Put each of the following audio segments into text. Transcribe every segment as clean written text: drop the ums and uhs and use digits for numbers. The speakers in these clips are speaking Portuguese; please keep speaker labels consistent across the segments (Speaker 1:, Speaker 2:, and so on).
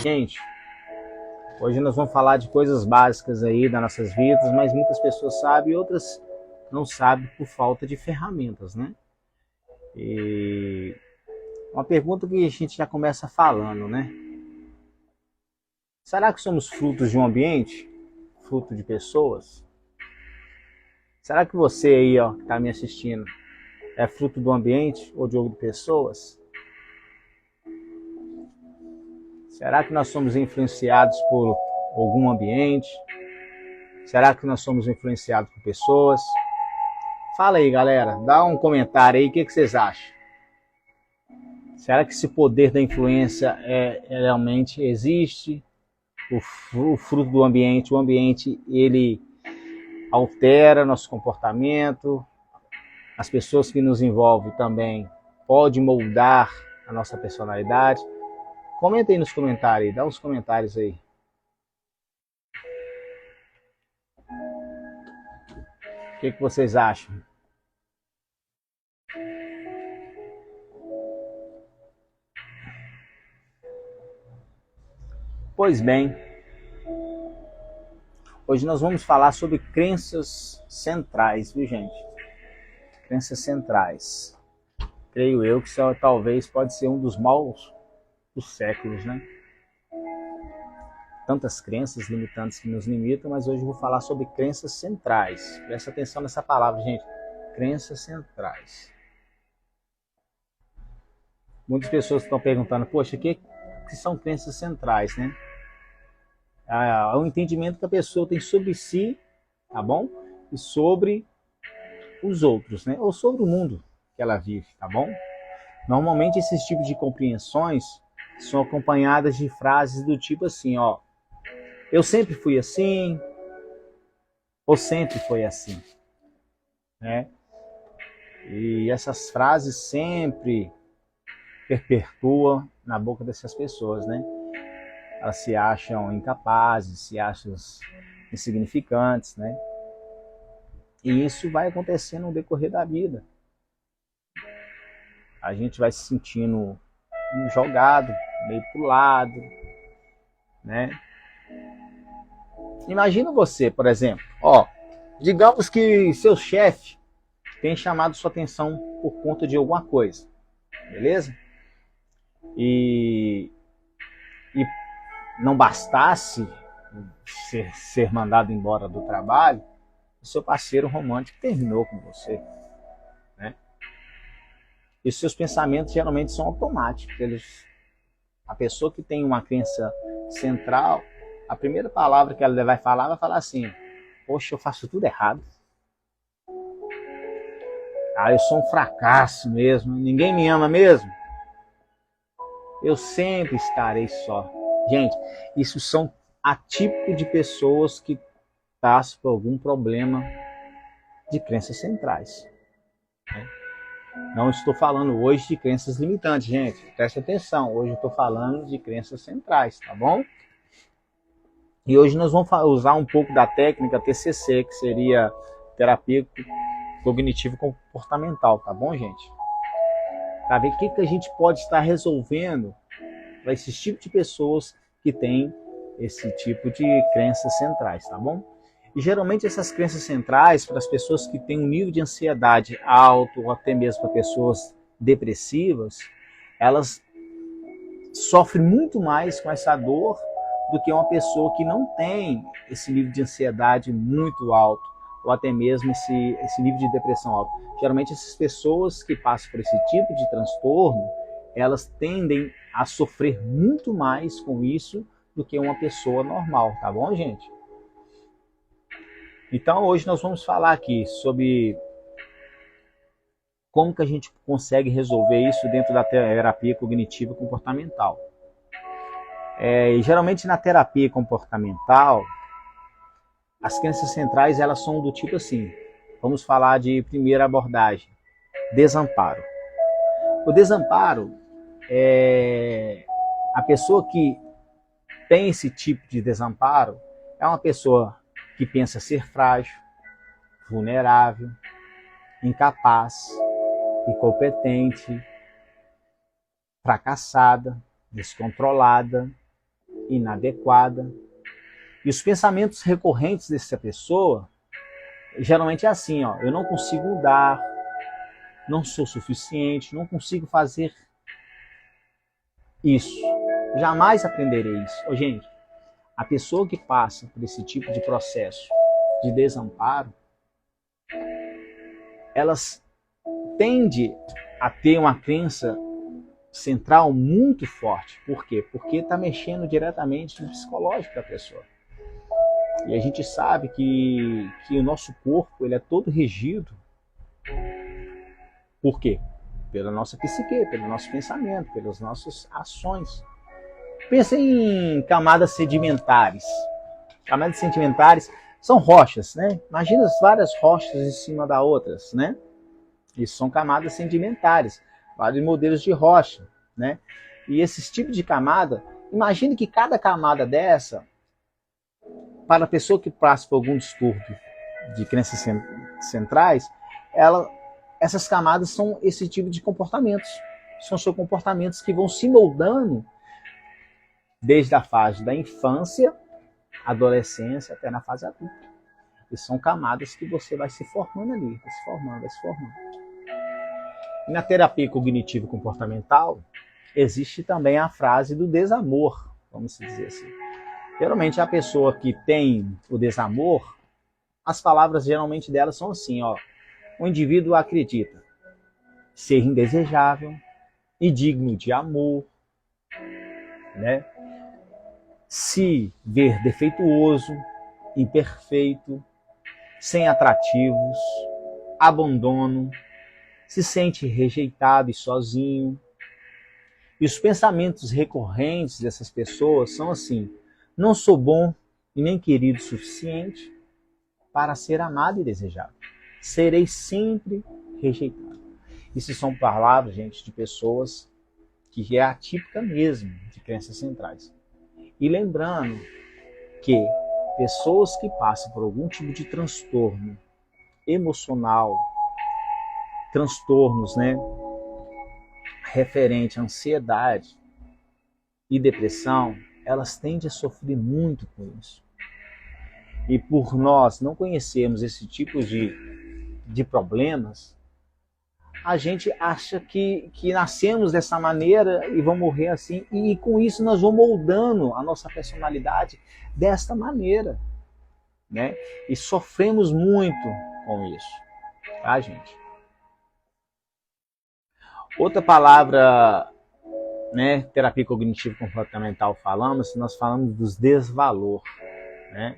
Speaker 1: Gente, hoje nós vamos falar de coisas básicas aí das nossas vidas, mas muitas pessoas sabem e outras não sabem por falta de ferramentas, né? E uma pergunta que a gente já começa falando, né? Será que somos frutos de um ambiente? Fruto de pessoas? Será que você aí, ó, que está me assistindo, é fruto do ambiente ou de pessoas? Será que nós somos influenciados por algum ambiente? Será que nós somos influenciados por pessoas? Fala aí, galera. Dá um comentário aí. O que vocês acham? Será que esse poder da influência realmente existe? O fruto do ambiente, o ambiente, ele altera nosso comportamento. As pessoas que nos envolvem também podem moldar a nossa personalidade. Comenta aí nos comentários, dá uns comentários aí. O que vocês acham? Pois bem, hoje nós vamos falar sobre crenças centrais, viu, gente? Crenças centrais. Creio eu que isso talvez pode ser um dos maus dos séculos, né? Tantas crenças limitantes que nos limitam, mas hoje eu vou falar sobre crenças centrais. Presta atenção nessa palavra, gente. Crenças centrais. Muitas pessoas estão perguntando, poxa, o que são crenças centrais, né? É o entendimento que a pessoa tem sobre si, tá bom? E sobre os outros, né? Ou sobre o mundo que ela vive, tá bom? Normalmente esses tipos de compreensões são acompanhadas de frases do tipo assim, ó, eu sempre fui assim, ou sempre foi assim, né? E essas frases sempre perpetuam na boca dessas pessoas, né? Elas se acham incapazes, se acham insignificantes, né? E isso vai acontecendo no decorrer da vida. A gente vai se sentindo jogado, meio pro lado, né? Imagina você, por exemplo, ó, digamos que seu chefe tem chamado sua atenção por conta de alguma coisa, beleza? E não bastasse ser mandado embora do trabalho, o seu parceiro romântico terminou com você, né? E seus pensamentos geralmente são automáticos. A pessoa que tem uma crença central, a primeira palavra que ela vai falar assim, poxa, eu faço tudo errado. Ah, eu sou um fracasso mesmo, ninguém me ama mesmo. Eu sempre estarei só. Gente, isso são atípicos de pessoas que passam por algum problema de crenças centrais. Não estou falando hoje de crenças limitantes, gente. Preste atenção, hoje eu estou falando de crenças centrais, tá bom? E hoje nós vamos usar um pouco da técnica TCC, que seria terapia cognitivo-comportamental, tá bom, gente? Para ver o que a gente pode estar resolvendo para esse tipo de pessoas que têm esse tipo de crenças centrais, tá bom? E geralmente essas crenças centrais, para as pessoas que têm um nível de ansiedade alto, ou até mesmo para pessoas depressivas, elas sofrem muito mais com essa dor do que uma pessoa que não tem esse nível de ansiedade muito alto, ou até mesmo esse nível de depressão alto. Geralmente essas pessoas que passam por esse tipo de transtorno, elas tendem a sofrer muito mais com isso do que uma pessoa normal, tá bom, gente? Então hoje nós vamos falar aqui sobre como que a gente consegue resolver isso dentro da terapia cognitiva comportamental. E geralmente na terapia comportamental, as crenças centrais elas são do tipo assim, vamos falar de primeira abordagem, desamparo. O desamparo é a pessoa que tem esse tipo de desamparo, é uma pessoa que pensa ser frágil, vulnerável, incapaz, incompetente, fracassada, descontrolada, inadequada. E os pensamentos recorrentes dessa pessoa, geralmente é assim, ó, eu não consigo mudar, não sou suficiente, não consigo fazer isso, jamais aprenderei isso. Ô, gente, a pessoa que passa por esse tipo de processo de desamparo, elas tendem a ter uma crença central muito forte. Por quê? Porque está mexendo diretamente no psicológico da pessoa. E a gente sabe que o nosso corpo ele é todo regido. Por quê? Pela nossa psique, pelo nosso pensamento, pelas nossas ações. Pensa em camadas sedimentares. Camadas sedimentares são rochas, né? Imagina as várias rochas em cima das outras, né? Isso são camadas sedimentares, vários modelos de rocha, né? E esses tipos de camada, imagine que cada camada dessa, para a pessoa que passa por algum distúrbio de crenças centrais, essas camadas são esse tipo de comportamentos. São seus comportamentos que vão se moldando desde a fase da infância, adolescência, até na fase adulta. E são camadas que você vai se formando ali, vai se formando, vai se formando. E na terapia cognitivo-comportamental, existe também a frase do desamor, vamos dizer assim. Geralmente a pessoa que tem o desamor, as palavras geralmente delas são assim, ó. O indivíduo acredita ser indesejável, indigno de amor, né? Se ver defeituoso, imperfeito, sem atrativos, abandono, se sente rejeitado e sozinho. E os pensamentos recorrentes dessas pessoas são assim: não sou bom e nem querido o suficiente para ser amado e desejado. Serei sempre rejeitado. Isso são palavras, gente, de pessoas que é atípica mesmo de crenças centrais. E lembrando que pessoas que passam por algum tipo de transtorno emocional, transtornos, né, referente à ansiedade e depressão, elas tendem a sofrer muito com isso. E por nós não conhecermos esse tipo de problemas, a gente acha que nascemos dessa maneira e vamos morrer assim, e com isso nós vamos moldando a nossa personalidade desta maneira, né? E sofremos muito com isso, tá, gente? Outra palavra, né, terapia cognitivo-comportamental nós falamos dos desvalor, né?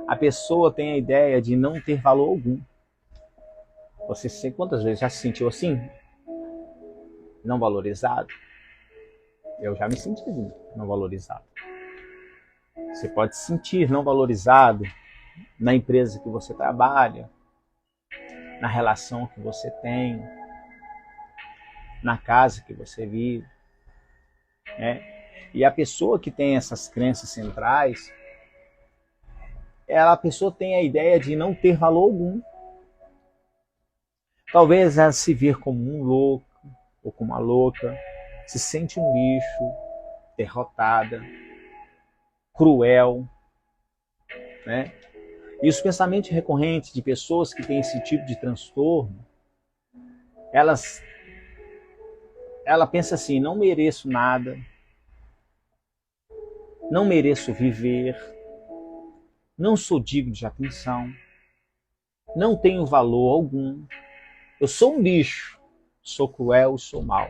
Speaker 1: A pessoa tem a ideia de não ter valor algum. Você quantas vezes já se sentiu assim? Não valorizado? Eu já me senti não valorizado. Você pode se sentir não valorizado na empresa que você trabalha, na relação que você tem, na casa que você vive, né? E a pessoa que tem essas crenças centrais, a pessoa tem a ideia de não ter valor algum. Talvez ela se ver como um louco ou como uma louca, se sente um lixo, derrotada, cruel, né? E os pensamentos recorrentes de pessoas que têm esse tipo de transtorno, ela pensa assim: não mereço nada, não mereço viver, não sou digno de atenção, não tenho valor algum, eu sou um lixo, sou cruel, sou mau.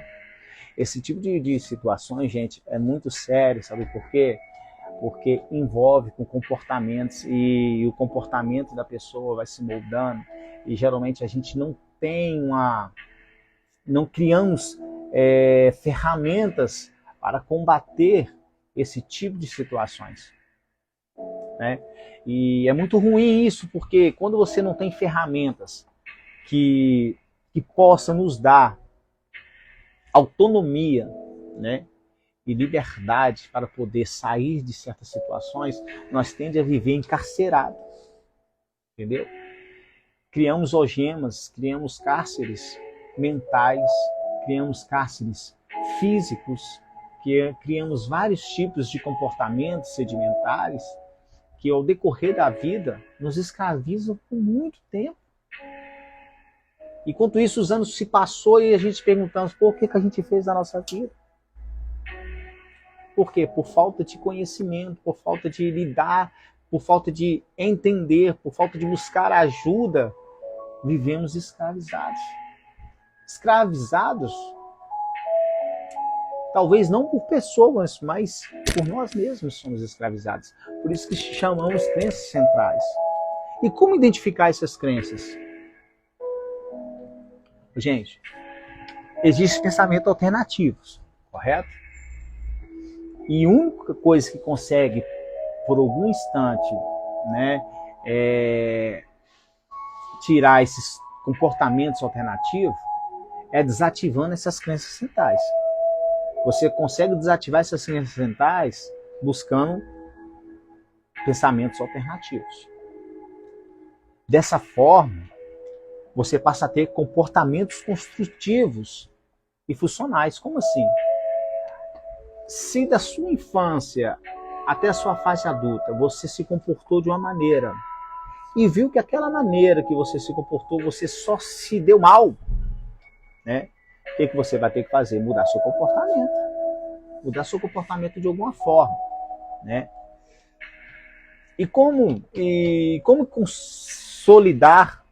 Speaker 1: Esse tipo de situações, gente, é muito sério, sabe por quê? Porque envolve com comportamentos e o comportamento da pessoa vai se moldando e geralmente a gente não criamos ferramentas para combater esse tipo de situações, né? E é muito ruim isso, porque quando você não tem ferramentas que possam nos dar autonomia, né, e liberdade para poder sair de certas situações, nós tendemos a viver encarcerados, entendeu? Criamos algemas, criamos cárceres mentais, criamos cárceres físicos, que criamos vários tipos de comportamentos sedimentares que ao decorrer da vida nos escravizam por muito tempo. Enquanto isso, os anos se passou e a gente perguntamos por que a gente fez a nossa vida. Por quê? Por falta de conhecimento, por falta de lidar, por falta de entender, por falta de buscar ajuda, vivemos escravizados. Escravizados, talvez não por pessoas, mas por nós mesmos somos escravizados. Por isso que chamamos crenças centrais. E como identificar essas crenças? Gente, existem pensamentos alternativos, correto? E a única coisa que consegue, por algum instante, né, tirar esses comportamentos alternativos é desativando essas crenças centrais. Você consegue desativar essas crenças centrais buscando pensamentos alternativos. Dessa forma, você passa a ter comportamentos construtivos e funcionais. Como assim? Se da sua infância até a sua fase adulta você se comportou de uma maneira e viu que aquela maneira que você se comportou, você só se deu mal, né? O que você vai ter que fazer? Mudar seu comportamento. Mudar seu comportamento de alguma forma, né? E como consolidar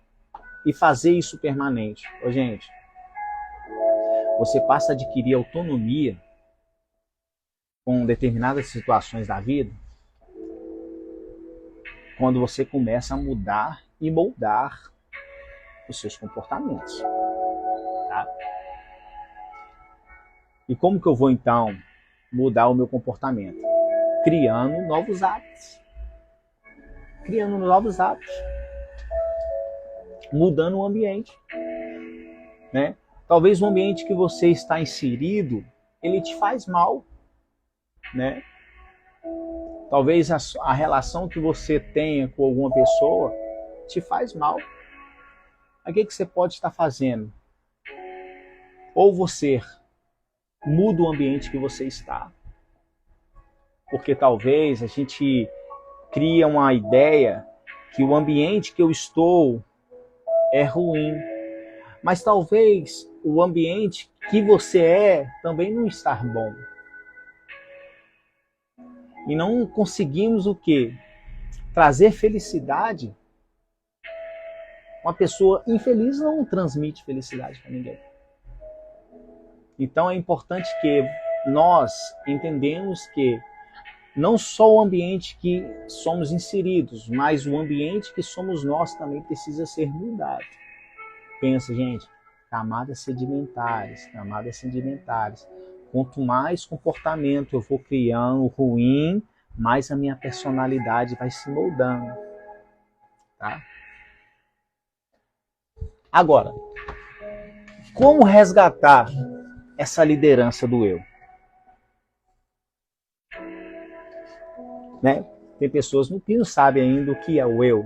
Speaker 1: e fazer isso permanente? Ô, gente, você passa a adquirir autonomia com determinadas situações da vida quando você começa a mudar e moldar os seus comportamentos. Tá? E como que eu vou, então, mudar o meu comportamento? Criando novos hábitos. Criando novos hábitos. Mudando o ambiente. Né? Talvez o ambiente que você está inserido, ele te faz mal. Né? Talvez a relação que você tenha com alguma pessoa te faz mal. O que você pode estar fazendo? Ou você muda o ambiente que você está. Porque talvez a gente cria uma ideia que o ambiente que eu estou é ruim. Mas talvez o ambiente que você é também não está bom. E não conseguimos o quê? Trazer felicidade. Uma pessoa infeliz não transmite felicidade para ninguém. Então é importante que nós entendamos que não só o ambiente que somos inseridos, mas o ambiente que somos nós também precisa ser mudado. Pensa, gente, camadas sedimentares, camadas sedimentares. Quanto mais comportamento eu vou criando ruim, mais a minha personalidade vai se moldando. Tá? Agora, como resgatar essa liderança do eu? Né? Tem pessoas que não sabem ainda o que é o eu.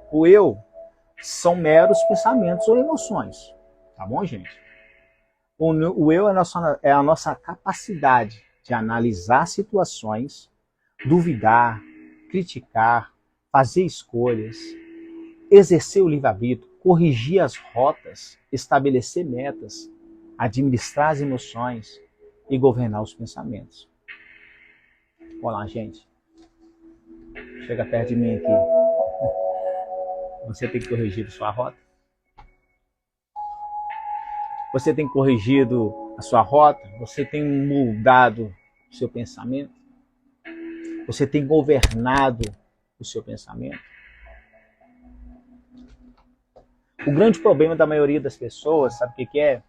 Speaker 1: O eu são meros pensamentos ou emoções. Tá bom, gente? O eu é a nossa capacidade de analisar situações, duvidar, criticar, fazer escolhas, exercer o livre-arbítrio, corrigir as rotas, estabelecer metas, administrar as emoções e governar os pensamentos. Olá, gente. Chega perto de mim aqui. Você tem corrigido sua rota? Você tem corrigido a sua rota? Você tem mudado o seu pensamento? Você tem governado o seu pensamento? O grande problema da maioria das pessoas, sabe o que é?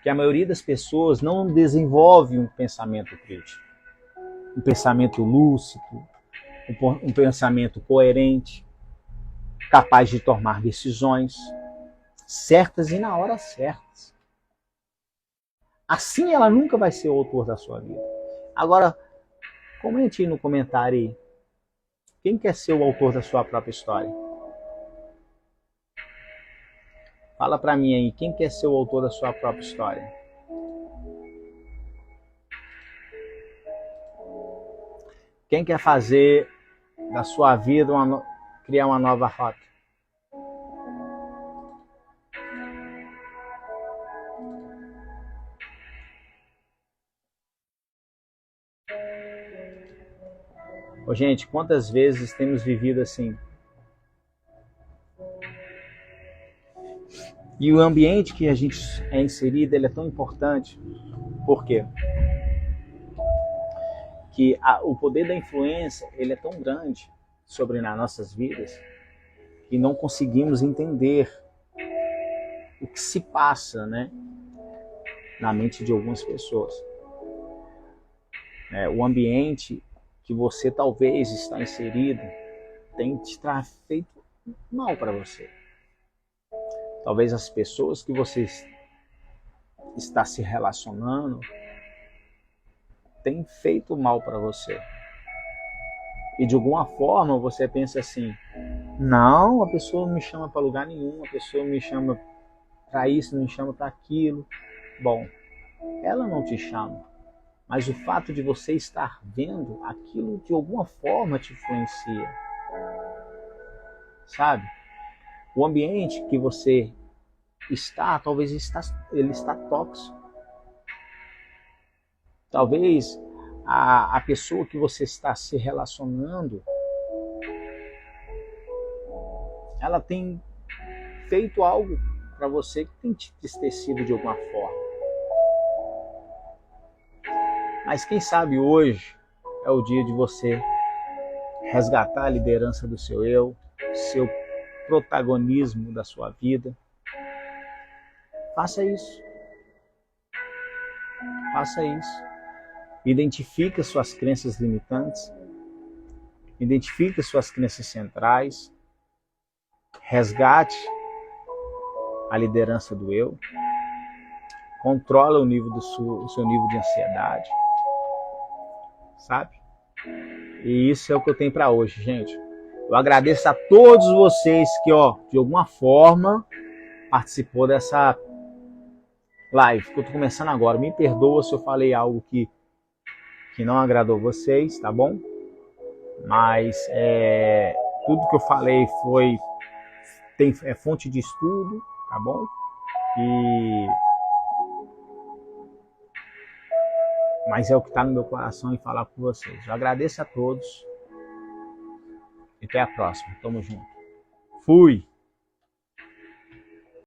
Speaker 1: Que a maioria das pessoas não desenvolve um pensamento crítico. Um pensamento lúcido, um pensamento coerente, capaz de tomar decisões certas e na hora certas. Assim ela nunca vai ser o autor da sua vida. Agora, comente aí no comentário aí. Quem quer ser o autor da sua própria história? Fala pra mim aí, quem quer ser o autor da sua própria história? Quem quer fazer da sua vida criar uma nova rota? Ô, gente, quantas vezes temos vivido assim? E o ambiente que a gente é inserido, ele é tão importante. Por quê? Que o poder da influência, ele é tão grande sobre nas nossas vidas que não conseguimos entender o que se passa, né, na mente de algumas pessoas. O ambiente que você talvez está inserido tem te feito mal para você. Talvez as pessoas que você está se relacionando têm feito mal para você. E de alguma forma você pensa assim: não, a pessoa não me chama para lugar nenhum, a pessoa me chama para isso, não me chama para aquilo. Bom, ela não te chama, mas o fato de você estar vendo aquilo de alguma forma te influencia. Sabe? O ambiente que você está, talvez ele está tóxico. Talvez a pessoa que você está se relacionando, ela tem feito algo para você que tem te entristecido de alguma forma. Mas quem sabe hoje é o dia de você resgatar a liderança do seu eu, seu protagonismo da sua vida. Faça isso. Faça isso. Identifique suas crenças limitantes. Identifique suas crenças centrais. Resgate a liderança do eu. Controla o nível o seu nível de ansiedade. Sabe? E isso é o que eu tenho para hoje, gente. Eu agradeço a todos vocês que, de alguma forma, participou dessa live que eu tô começando agora. Me perdoa se eu falei algo que não agradou vocês, tá bom? Mas tudo que eu falei é fonte de estudo, tá bom? Mas é o que está no meu coração em falar com vocês. Eu agradeço a todos. E até a próxima. Tamo junto. Fui!